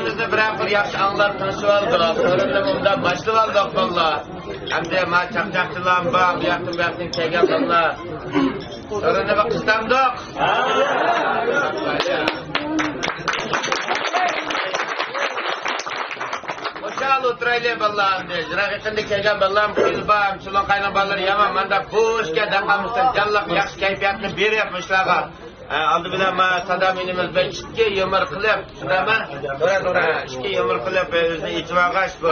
bir-birimizni bir yaxshi anglab tanishib oldik. So'rada bundan boshlab oldik vallahi. Hamda ma chaqchaqchilar bor, bu yoqdan kelgan vallahi. So'rada bir qistamdiq. Hoşçakal oturaylı vallahi. Raqiqinde kelgan vallahi qilbam, şulan qaynan ballar yaman manda boşga daqamızdan jalliq yaxshi kayfiyatni beryapmishlarga. Aldı bilen sadam inimiz ben işki yumur kılıp, şurama, dura, işki yumur kılıp özünü içvağaç bu.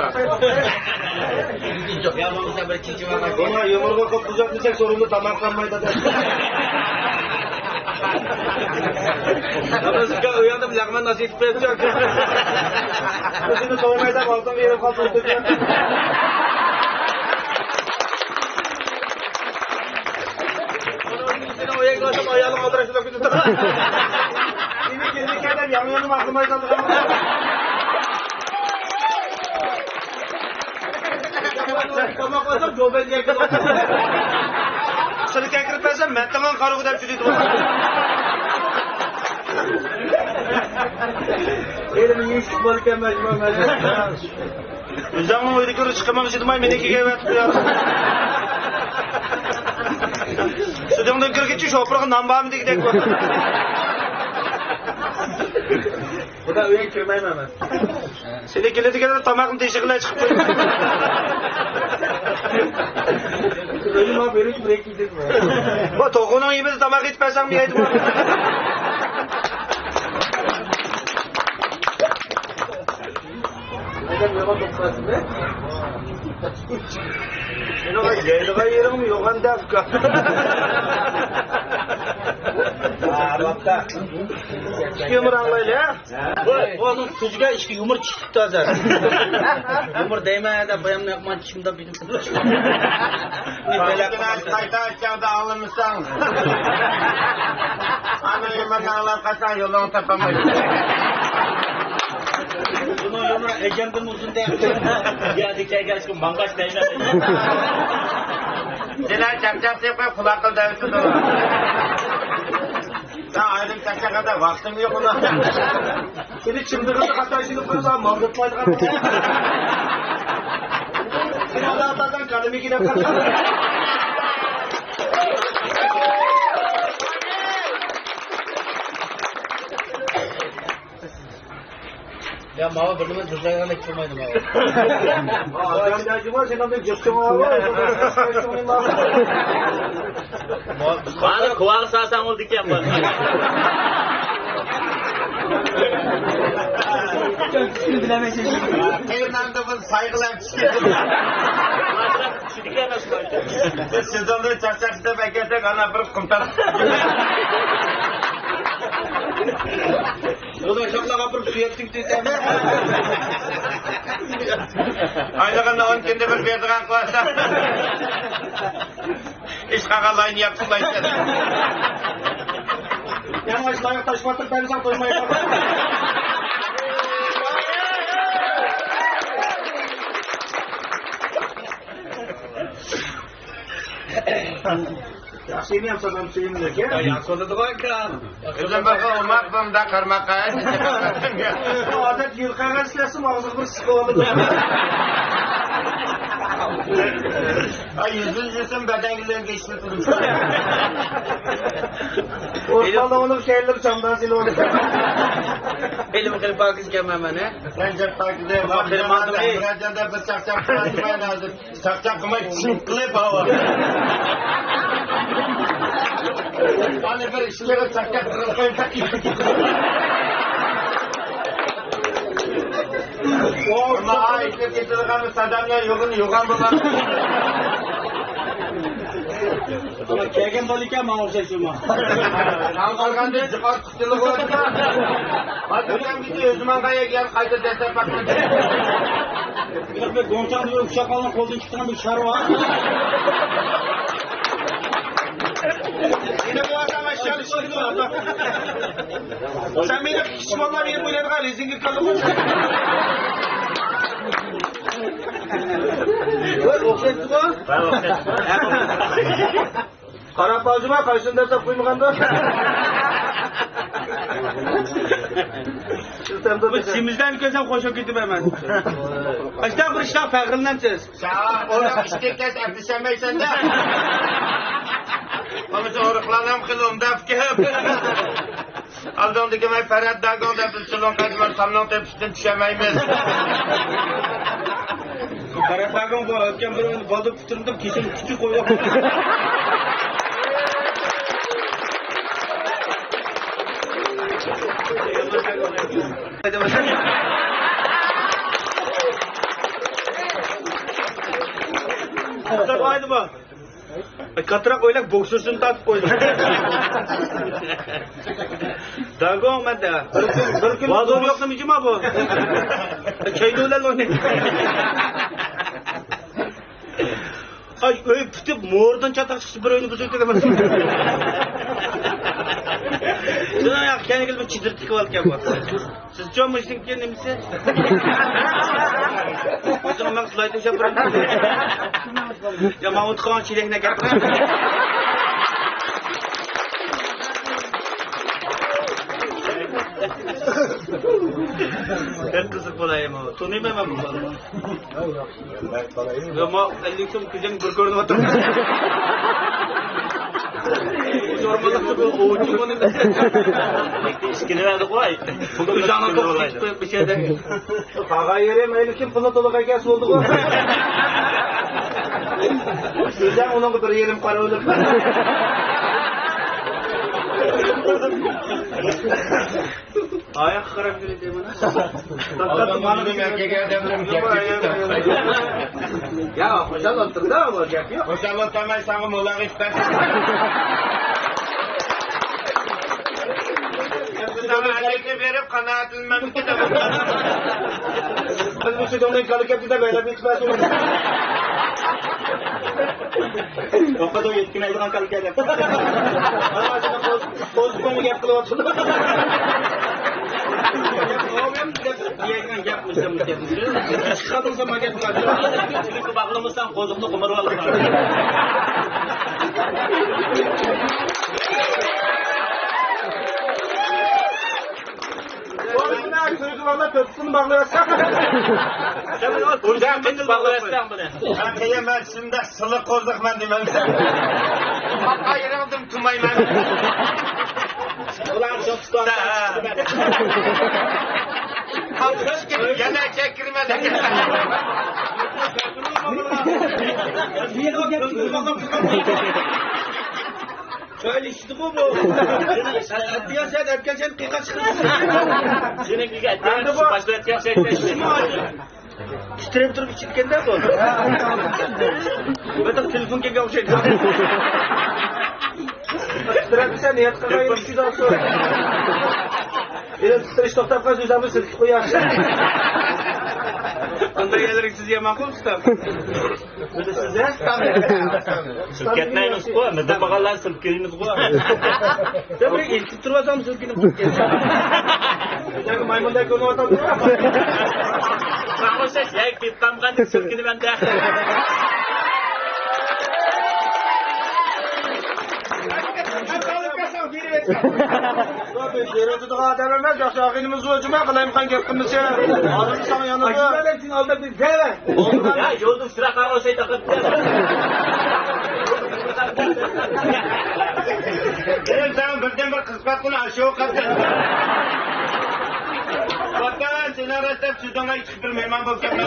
Yamamıza bir içvağaç. Ona yumurga ko'p uzatmasak sorumlu tamaklanmaydı da. Namazga uyandım, lagman nasıl etip yapacak. Özünü soğumayda baltam yerim kaldı oturacak. O yaklaşım ayağını kaldıraşına kutudur. Seni kendi kadar yanıyorum aklıma kaldı. Kama koysam jobel yakın. Seni kekirtmezsem ben tamam karı kadar çürüydüm. Elimin yüksek balıkken mecbur mecbur. Üzerime oydu körü çıkamam istedim ay meneki gevet duyarım. Sütümden kır geçiyor şoprakın nambağımı dikdek bu. Bu da üyen kürmeyim hemen. Seni kilidi kadar tamakın teşekkürler çıktı. Ölüm abi böyle buraya gidip mi? Bu tokunun gibi de tamak içmesem mi yedim? Neden yola toplarsın be? Yaylığa yerim mi? Yoğan dakika. Bakta. İşki yumur anlayla ya. Oğlum çocuğa işki yumur çıktı azar. Yumur değmeye de bayamını yapman içimde benim. Kayta açacağında alınmışsan. Anı yemekanlar kaçan yolunu tapamayız. Bunu yumura ecemdim uzun değil. Ya dikey gelsin mangaç değmez. Sena çapçap yapıp kulaklı devsin doğru. Sen ayrım çakça kadar vaktim yok ona. Seni çımdırını hatta şimdi koyulan mağdurtmaydı kadar. Seni Allah'tan kalemi gidip kadar. Ya mava burnuma cüzdanlarla çıkmaydım abi. Adam da acıma sen de cüzdan var. Bana kuval sağsan oldu ki yapma. Şimdi bilemeyeceğim. Evden de bu saygılar çıkıyor. Şimdi nasıl oldu? Siz onları çarşafta beklesek ana bir kumtar. O da şapla kapırıp suya tüktüysen. Aylığında 10 günde bir verdiğin koysa. İş kakalayın yapsınlar işte. Yanaşlayıp taş batıp ben sana koymayı kapatım. Ya seni yapsam hem suyum da ki. Ya konuda bakalım. Özüm bakın olmak bunda karmakaya. O adet yılkaya silesim ağzı bir sıkı oldu. Ay yüzün bedengillerin geçti durmuş. Ortalığı onu şeyleri çamdan sili oldu. Elimi kırıp bakacağım hemen he. Bence takipte benim adım Emrecan'da bir çakçak kıratmaya lazım. Çakçak kımayıp çinkli hava. Hani bir işlere çakçak kıratmayı takip Ama işte getirdiğim sadamlar yoğun bulan. Ama kegen balıkken mi olacak şimdi? Tam kalkan değil, çıkar kutuluk oldu da. Hadi gidiyor, Özman Kaya gel, kayda destek bakma. Bir gonçan diyor, uçak falan koldan çıkan bir şarı var. Yine bu adam aşağı çıkıyor. Sen beni pişmanlar bir böyle bir rezingir kalın. Okşetti bu. Ben okşetim. Karab bazıma karşısında da koymağında. Bu simizden ülkesen hoşa gidip hemen. Kaçta bir işler fəxrinlənsiz? Sağ oğlum işte kes ertişemeysen de. Ama oruklanam kılımda fikir. Aldığımdaki ben Ferhat Dağı'nda bir sılon kaçmar samnon tepsiden düşemeyimiz. Ferhat Dağı'nın bu ötken bir oyunu balık tuturundum kesin küçük koyuyor. Haydi bak. Katırak oylak boksörsün tat koydum. Dağım ben de. Vazor yoksa mı cima bu? Köyde öyle oynayın. Ay öyle tutup mordan çatak çıkıp bir oyunu kızı dedim. Şuna ya kendi gelip çidirtik var ki bu. Siz çok musun ki ne misin? Bizim ben slaytı yapıyorum. Ya Mahmut Kağan çilekine gelip. Ben kızık bulayım ama. Tunayım hemen bu balığı. Ama 50 so'm kızım bir ko'rinib o'tiribdi. Yormadan bu o'chib buni. İşkinelerdi koy. Bu canı to'xtatib bir şeyden. Qağa yerem meni kim pulni to'liq akasi bo'ldi ku. O'zim uning bir yerim qara o'lib. Ayak qarab yurdi mana. Ya, hoşal oturdu ama gap yo'q. Hoşal otamay sana mola gitmez. Sana aleti verip kanaatilmem ki de. Ben bu şeyden kalıp da böyle bitmez. O kadar yetkin aydan kalk geldi. Ama sana pozisyon gap kılıp oturdu. Çıkardım sana gap kılıp. Çünkü bağlamışsan kozuklu kumarı aldım. Çocuklarla köprüsünü bağlayasın. Buradan beni bağlayasın bunu. Ben kıyamam şimdi sılık olduk ben demem. Ayıramadım tumayı ben. Ulan çok tutan. Kalkış gibi yana çekirmeden. Niye o şöyle işte bu. Diyor sen erken sen kıyka çıkıyorsun. Senin gibi etken başka etken şey Titreyip durup içirken de bu. Ben de telefon gibi bir şey. Titreyip sen niyet kakayım bir şey daha sonra. Biraz titreyip toktap kaç yüzden bir sırtı koyarsın. Onda gelerek siz yemek olmuşlar. Bu da size? Sırketmeyin usku, mıdır bakallar sırketiniz bu. Sen buraya ilk turvasam sırketini çünkü maymundaki onu ortadan durur ama. Bak o ses ya, kittam kan sırketini ben de. Yerimizi daha dememez, yoksa akılımız ucuma kılayım kan gepkimiz ya. Ağzını sana yanında. Akıllar hepsini aldı bir zeve. Ya yolda sıra kar olsaydı takıp. Benim sana birden bir kısmet bunu aşağı kattı. Vatan seni arasam sizden çıkıp bir meyman bulup yapmam.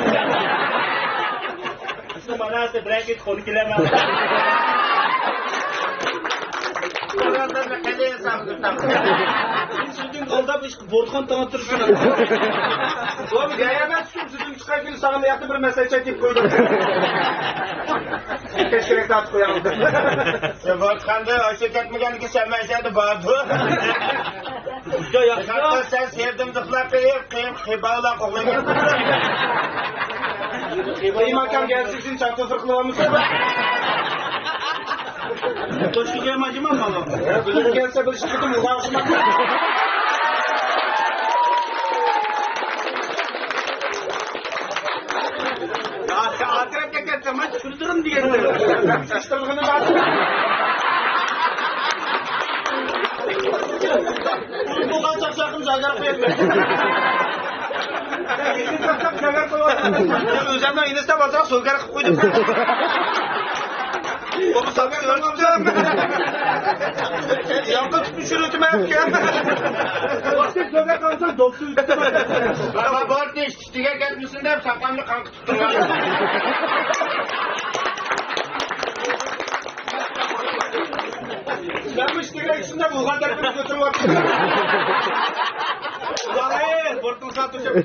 Şu bana ise bırakıp konu kilemem. Oradan da kaleye saptırdım. Sizin kolda bir bortkan tanıtırsın. Oğlum gayemezsin, sizin çıkarken sana yaktı bir mesaj çekip koydum. Keşkerek de at koyalım. Vodkanda aşık etmegen ki sevmezdi bağdı. Hatta sen sevdim zıplak kıyıp kıyıbağla koğlayın. Kıyım hakem gelsin için çarptı fırkılamışsın. Toşkuyacağım acımam mı oğlum? Bülüm gelse bir şıkkıdım uzağışmak. Akrep'e gelsem ben sürdürüm diye. Saçlarını dağıtım. Bu kaçak sakın zagar koyayım. Özümden iniste barsak soğukar koydum. Onu sabır örtüyorum. Yankı tutmuş yürütüme yapken. Vakti soğukar kalırsan doksu üstüme. Baba borç iş, çiçeğe gelmişsin de sakamlı kanka tuttum. Ben müşteriler içinde bu kadar bir götürü var. Hayır, bortun satacağım.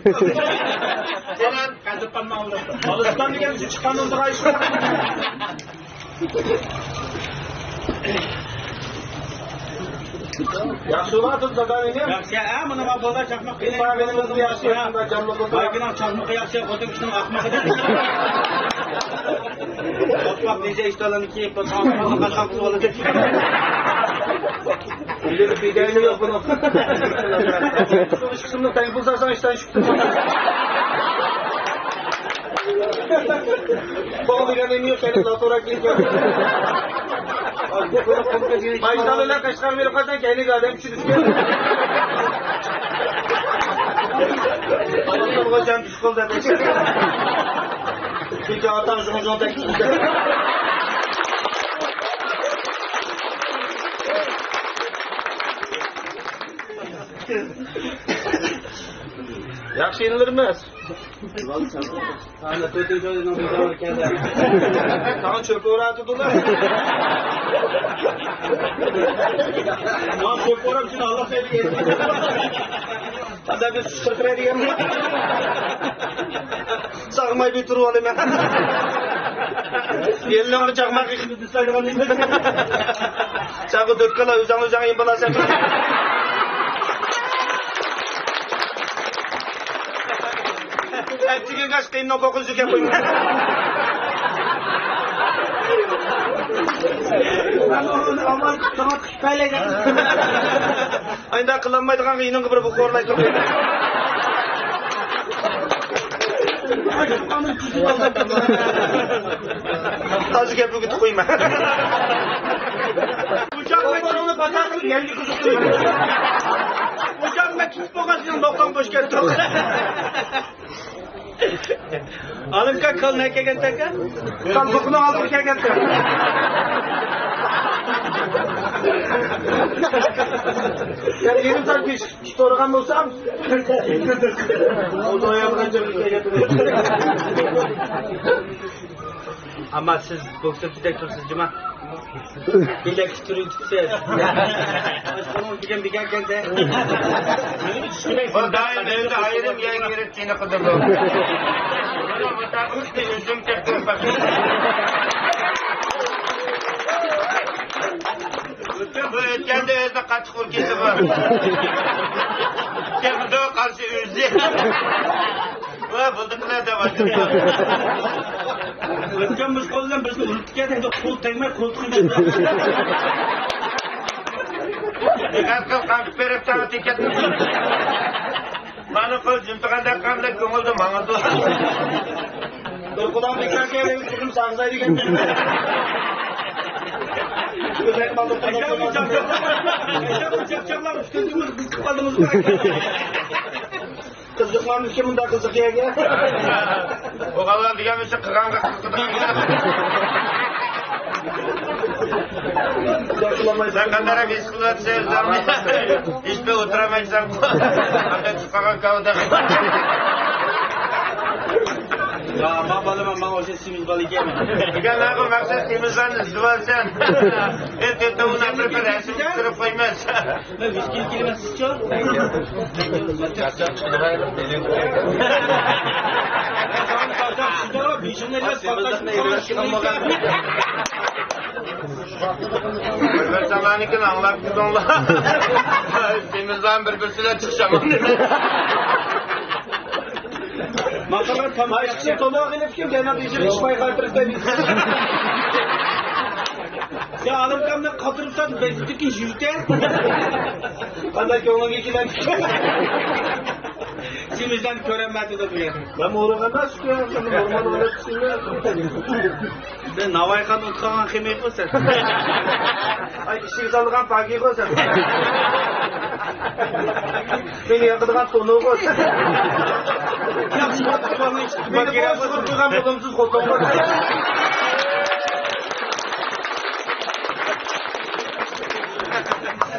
Senin kazıklanma oldu. Alıştan diye bir çıkan onlara işler. Yaxşı olardı da beni. Yaxşı, mana bu bozor chaqmoq Benim bana benim kızım yaxşı yaşında camlı kızım. Baygina chaqmoq yaxshi, xotin kishinin aqmoqida. Bak nece ishtalarni kiyib, taomga qasam olacak. Bir bir değerli yok bunun. Sonuç kısmında tayin bulsarsan işten çıktım. Bağlı gelemiyor senin zatora geliyor. Baştan öyle kaşkar verip kaçan kendi bir adam için düşüyor. Allah'ım hocam düşük oldu da beşer. Çünkü atan şunu zonda gitsin. Yaxshi yenilirmiz. Ana to'rtinchi oydan boshlab keldi. Sana çöp öğrettiler. Lan çok oram için Allah seni yesin. Hadi bir sıkıntı diyeyim. Sağmay bir tur olayım ben. Eline onu çakmak işimizi saydıran değil mi? Çakı dört kala uzan yimbala sen. Ertigen kaç kıyımla kokun züke koyun. Aman sana kaylayacak. Aynda kıllanmaydıgan kıyının kıbrı bu korlaydı. Tazı kepri kütü koyma. Uçak metronu patarsın geldi kızıktı. Uçak metronu pokasının doktan boş geldi. Alın kakal ne kegen teka? Kan kokunu alır kegen teka. Yani yerim sanki doğragan olsam. O da yapınca bir şey getirir. Ama siz boksör direktörsünüz cuma. Bilek türü tutuyor. Başkanım bugün bir geldi. O daim evde ayrım yayın gerektiğini kıdırdım. Bana bu takmıştı üzüm tekrar bakayım. Bütün bu ötkende evde kaç kurkisi var. Şimdi o karşı üzdü. Bulduklar da var. Ötken biz koldan bizni urib ketdi, qo'l tegmay qo'ltiqni. Dikkat kıl kalkıp verip sana tiket. Bana kıl cimtikanda kamda kömüldü mağıldı. Korkudan bir kerkeye benim kızım sağzaydı geldi. Güzel balık Çakçaklar üstündümüz biz kaldığımız kızıklarmış ki bunda kızık diye gel. O kadar diyemişsin kıkanka kıkıdan gider. Sen kadar biz kılat sevsem hiçbir oturamayacağım. Hatta çıkakan kavda. Ya bana o şey simiz balık yeme. Diken ne bu maksat temizlen zıval sen. Erkekte ona bir resim sürüp koymaz. Ne viski kelimesi istiyor? Bir zamanıkini anlattın onunla. Temizlen birbirine çıkacağım. Makalar tam Ayşe tonu gelip kim gene bizim iş pay kaldırıp ya alım kamda katırırsan bezdikin jülte. Kadar ki onun ikinden İçimizden köremedi de bu yer. Ben uğrağına çıkıyorum. Sen normal olarak çıkıyorsun. Ben Navaykan utkanan kemiği koy sen. Ay işini saldıgan pakiyi koy sen. Beni yakıdıgan tonuğu koy sen. Beni boğuşup durgan bulumsuz koltuğu koy sen.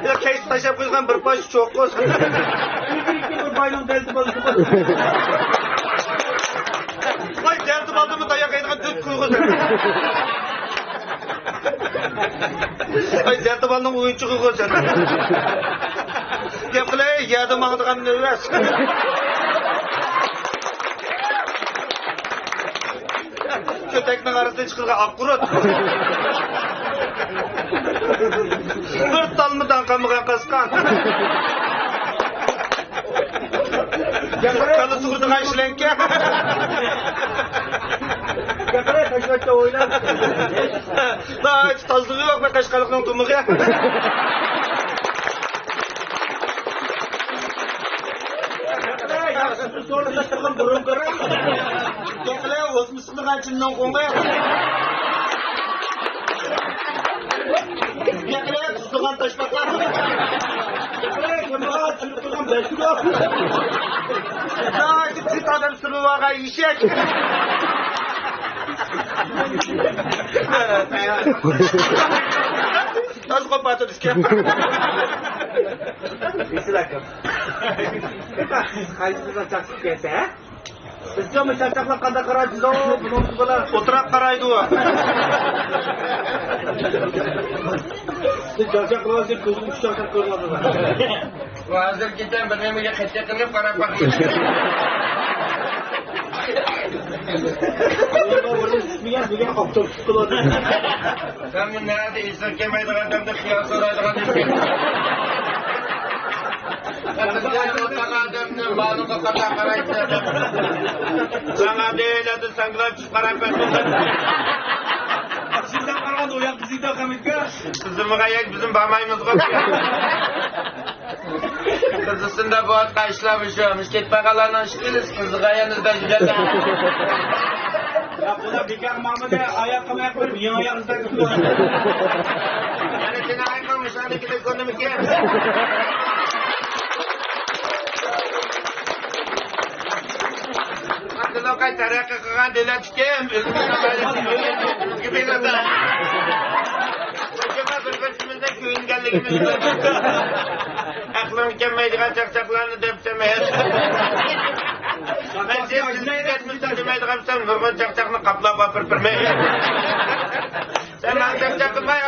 Ya kayıt taşıp koygan bir baş çok koy sen. Bir bayram deldi balığı koy. Vay derdim aldığımı dayak aydıgan düt koy koy sen. Ay Zertibal'ın oyuncuğu koy sen. Gel kılay, yardım ağdıgan növes. Köteknin arasına çıkırga akkurut. Bir talmıdan kamıga kıskan. Kalı sıkırdıgan işlenke. Yakala kaşkaçta oynar. Daha hiç tazlığı yok be kaşkalıkның tumuğu. Sonra taşkın burun kırır. Yakala osmuşluğun açından konga. Yakala tuzluğun taşmaklar. Yakala kırmığa çürüktüğün beşik yok. Daha hiç adam sürü vaga işek. Tas kopatı düşke. İstilakım. Kaysızdan çaksıp gelse ha? Bizce mi çakçakla kanda karaydı o? Bunun bana oturak karaydı o. Siz çakçak kılavuzun kızım üç çakçak kırmadılar. Hazır giden birnemiye kaçakını para bakıyor. Bugün kaptım sıkıladı. Sen bu nerede izlerkemeydi adamda kıyas olaydı adamda malımda kata karaydı. Sana değil adı sandılar çıkaran ben Sizden karagan oyak bizi de kamitke. Kızımı kayak bizim bamayımız kopuyor. Kızısında bu at kayışlamışım. İşket bakalarından çıkıyoruz. Kızı kayanızda güzel. Ya buna Bekar Mahmut'a ayakkabı koyup yan ayağınızdan kırıyor. Yani seni aymamış. Hani gidip konumu gel. Akıllı kay taraka kakan dile çıkayım. Gibi kadar. Acaba bir başımızda köyün geldiğimiz aklım kemmeydiğen çakçaklarını depsemeyiz. Ben siz etmişten demeydiğim sen vurgun çakçakını kaplap apırpırmeyiz. Sen ben çakçakım bay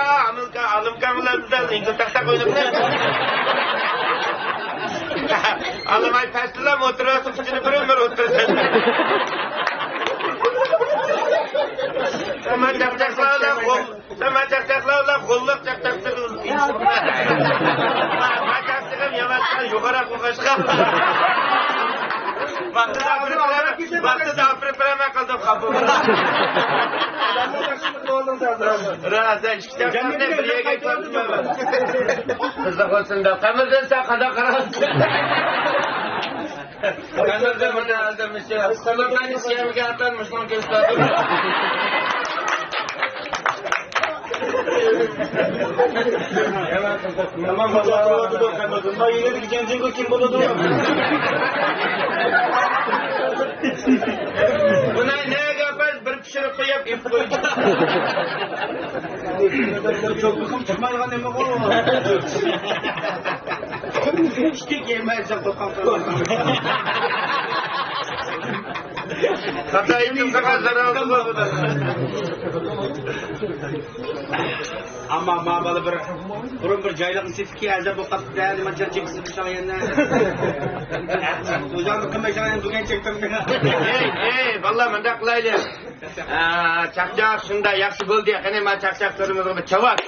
alım kamılarımızdan ingil taktak oynamıyor. Alım ay pestiler mi oturuyorsun kıçını bir oturursun. Sen çakçaklarla kolluk çakçaksın. Ben çakçakım yavaştan yukarı kokuşka. Vakti da preparamak kaldım kapımda. Sen çıkacaksan ne birliğe geçmem. Kızak olsun da kamerden sen kada kararsın. Kamerden bana aldırmışım. Kamerden isyanımı atlanmış lan gösterdim. Tamam vallahi oldu da kamerden. Daha yine de gencin kim bunu da. Buna ne yapar? Bir pişirip koyup ip koyacağım. Çok bakım çıkmayla ne mi o? İşte gelmeyecek toplantı. Hatta eğitim sakatları oldu bu da. Ama mağabalı bir caylık sifki azab o kadar değerli maçlar çeksin bir şahane. Uzandı kımeşanın bugün çektim. Vallahi ben de kılaylı. Çakçak şunda yakşı bol diye. Hani ben çakçak sorumuz gibi çavak.